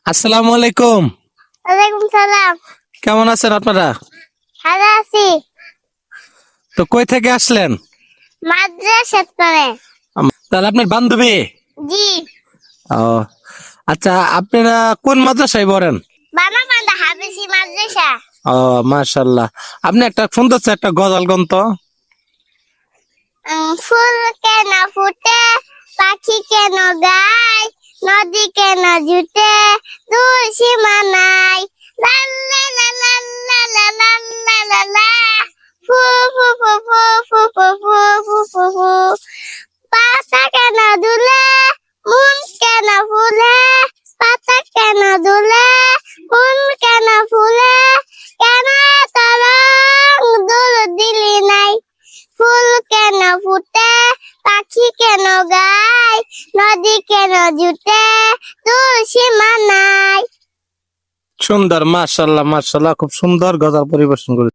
আসসালামু আলাইকুম। ওয়ালাইকুম সালাম। কেমন আছেন আপনারা? ভালো আছি। তো কই থেকে আসলেন? মাদ্রাসাত পড়ে। তাহলে আপনার বান্ধবী? জি। ও আচ্ছা, আপনারা কোন মাদ্রাসায় পড়েন? বানাবান্ধা হাফেজি মাদ্রাসা। ও মাশাআল্লাহ। আপনি একটা সুন্দর একটা গজল গান তো। ফুল কেন ফুটে, পাখি কেন গায়, নদী কেন জুটে, দূর সীমা নাই। লা লা লা লা লা লা লা লা লা লা। ফু ফু ফু ফু ফু ফু ফু ফু ফু ফু। পাতা কেন দুলে, মন কেন ফুলে, পাতা কেন দুলে, মন কেন ফুলে, কেন এত রং দূর দিলি নাই। ফুল কেন ফুটে, পাখি কেন গায়, নদী কেন জুটে, দূর সীমা নাই। সুন্দর, মাশাআল্লাহ মাশাআল্লাহ, খুব সুন্দর গজল পরিবেশন করেছেন।